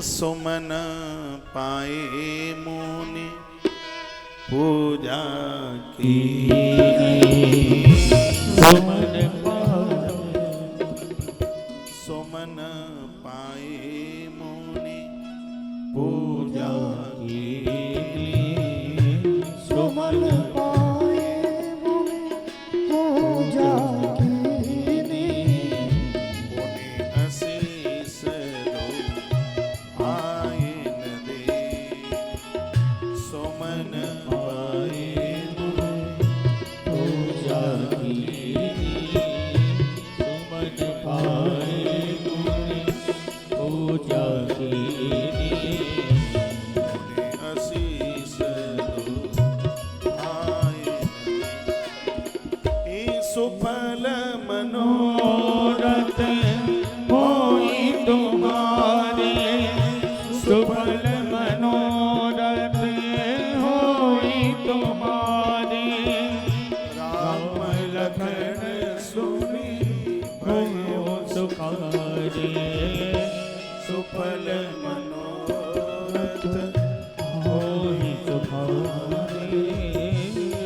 सुमन पाए मुनि पूजा की। सुमन सुमन पाए मुनि पूजा की। सुमन पाए मुनि पूजा कीनी। मुनि आशीष दो आयन दे। सुमन पाए मुनि पूजा कीनी। सुमन पाए मुनि पूजा कीनी। मुनि आशीष दो आयन दे। सुफल मनोरथ होई तुम्हारे। सुफल मनोरथ होई तुम्हारे। राम लखन सुनी भयो सुखारे। सुफल मनोरथ होई तुम्हारे।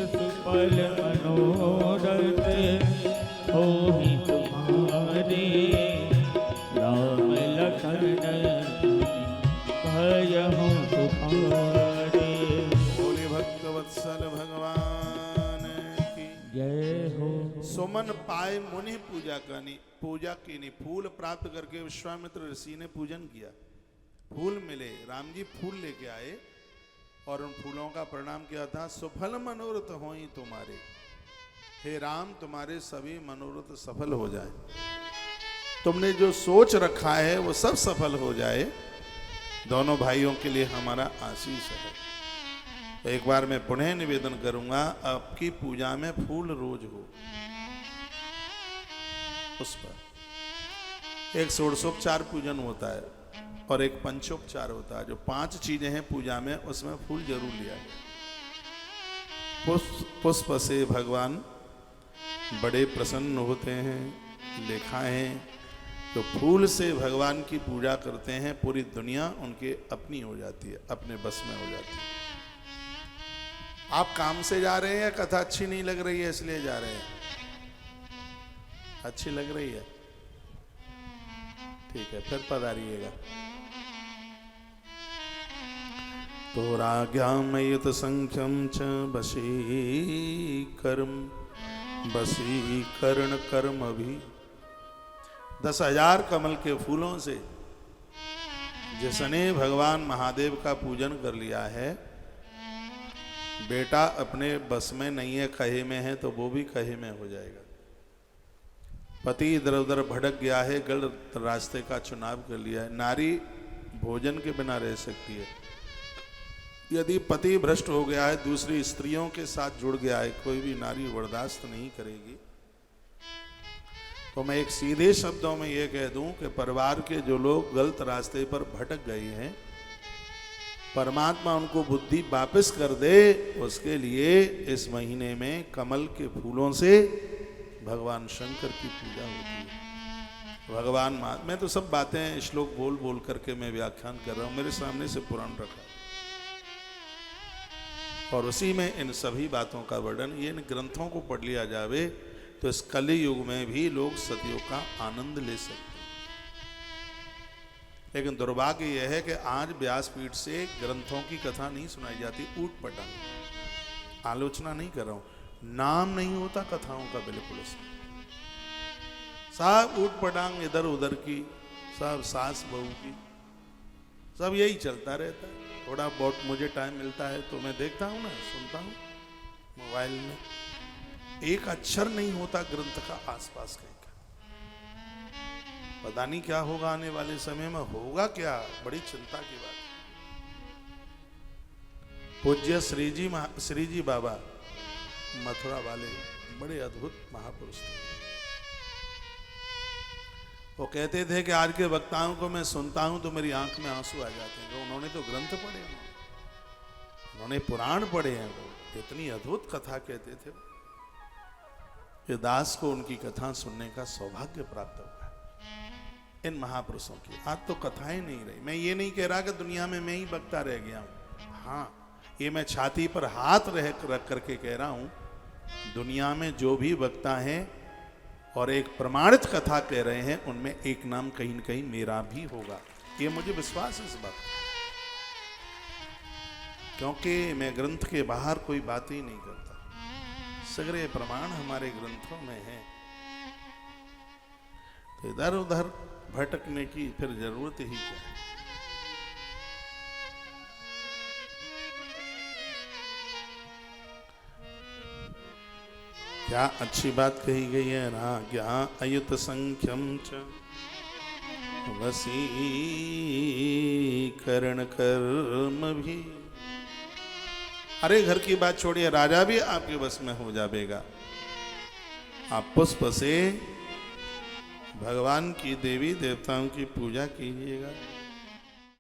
सुफल मनोरथ होई तुम्हारे। राम लखन भयो सुखारे। बोले भक्त वत्सल भगवान की जय हो। सुमन पाए मुनि पूजा कीनी। फूल प्राप्त करके विश्वामित्र ऋषि ने पूजन किया। फूल मिले, राम जी फूल लेके आए और उन फूलों का प्रणाम किया था। सुफल मनोरथ होई तुम्हारे, हे राम तुम्हारे सभी मनोरथ सफल हो जाए। तुमने जो सोच रखा है वो सब सफल हो जाए। दोनों भाइयों के लिए हमारा आशीष है। एक बार मैं पुनः निवेदन करूंगा, आपकी पूजा में फूल रोज हो। उस पर एक षोडशोपचार पूजन होता है और एक पंचोपचार होता है। जो 5 चीजें हैं पूजा में, उसमें फूल जरूर लिया है। पुष्प से भगवान बड़े प्रसन्न होते हैं, लिखा है। तो फूल से भगवान की पूजा करते हैं, पूरी दुनिया उनके अपनी हो जाती है, अपने बस में हो जाती है। आप काम से जा रहे हैं या कथा अच्छी नहीं लग रही है इसलिए जा रहे हैं? अच्छी लग रही है, ठीक है, फिर पधारिएगा। तो राज्ञामयुत संख्यम च वशीकरण कर्म भी। 10,000 कमल के फूलों से जिसने भगवान महादेव का पूजन कर लिया है, बेटा अपने बस में नहीं है, कहे में है, तो वो भी कहे में हो जाएगा। पति इधर उधर भटक गया है, गलत रास्ते का चुनाव कर लिया है। नारी भोजन के बिना रह सकती है। यदि पति भ्रष्ट हो गया है, दूसरी स्त्रियों के साथ जुड़ गया है, कोई भी नारी बर्दाश्त नहीं करेगी। तो मैं एक सीधे शब्दों में ये कह दूं कि परिवार के जो लोग गलत रास्ते पर भटक गए हैं, परमात्मा उनको बुद्धि वापस कर दे, उसके लिए इस महीने में कमल के फूलों से भगवान शंकर की पूजा होती है। भगवान मैं तो सब बातें श्लोक बोल बोल करके मैं व्याख्यान कर रहा हूं, मेरे सामने से पुराण रखा और उसी में इन सभी बातों का वर्णन, ये इन ग्रंथों को पढ़ लिया जावे तो इस कलि युग में भी लोग सतयुग का आनंद ले सकते हैं। लेकिन दुर्भाग्य यह है कि आज व्यासपीठ से ग्रंथों की कथा नहीं सुनाई जाती, ऊट पटांग। आलोचना नहीं कर रहा हूं, नाम नहीं होता कथाओं का बिल्कुल। सब ऊट पटांग इधर उधर की, सब सास बहू की, सब यही चलता रहता है। थोड़ा बहुत मुझे टाइम मिलता है तो मैं देखता हूँ ना, सुनता हूँ मोबाइल में। एक अक्षर नहीं होता ग्रंथ का आसपास कहीं का। पता नहीं क्या होगा आने वाले समय में, होगा क्या, बड़ी चिंता की बात। पूज्य श्री जी बाबा मथुरा वाले बड़े अद्भुत महापुरुष थे। वो कहते थे कि आज के वक्ताओं को मैं सुनता हूं तो मेरी आंख में आंसू आ जाते हैं। उन्होंने तो ग्रंथ पढ़े, उन्होंने पुराण पढ़े हैं। वो इतनी अद्भुत कथा कहते थे कि दास को उनकी कथा सुनने का सौभाग्य प्राप्त हुआ। इन महापुरुषों की। आज तो कथाएं नहीं रही। मैं ये नहीं कह रहा कि दुनिया में मैं ही वक्ता रह गया हूं। हाँ, ये मैं छाती पर हाथ रख करके कह रहा हूं, दुनिया में जो भी वक्ता हैं और एक प्रमाणित कथा कह रहे हैं, उनमें एक नाम कहीं न कहीं मेरा भी होगा। ये मुझे विश्वास है इस बात, क्योंकि मैं ग्रंथ के बाहर कोई बात ही नहीं करता। सगरे प्रमाण हमारे ग्रंथों में हैं, तो इधर उधर भटकने की फिर जरूरत ही क्या है। क्या अच्छी बात कही गई है ना, क्या अयुत संख्यम च वसीकरण कर्म भी। अरे घर की बात छोड़िए, राजा भी आपके बस में हो जाएगा। आप पुष्प से भगवान की देवी देवताओं की पूजा कीजिएगा।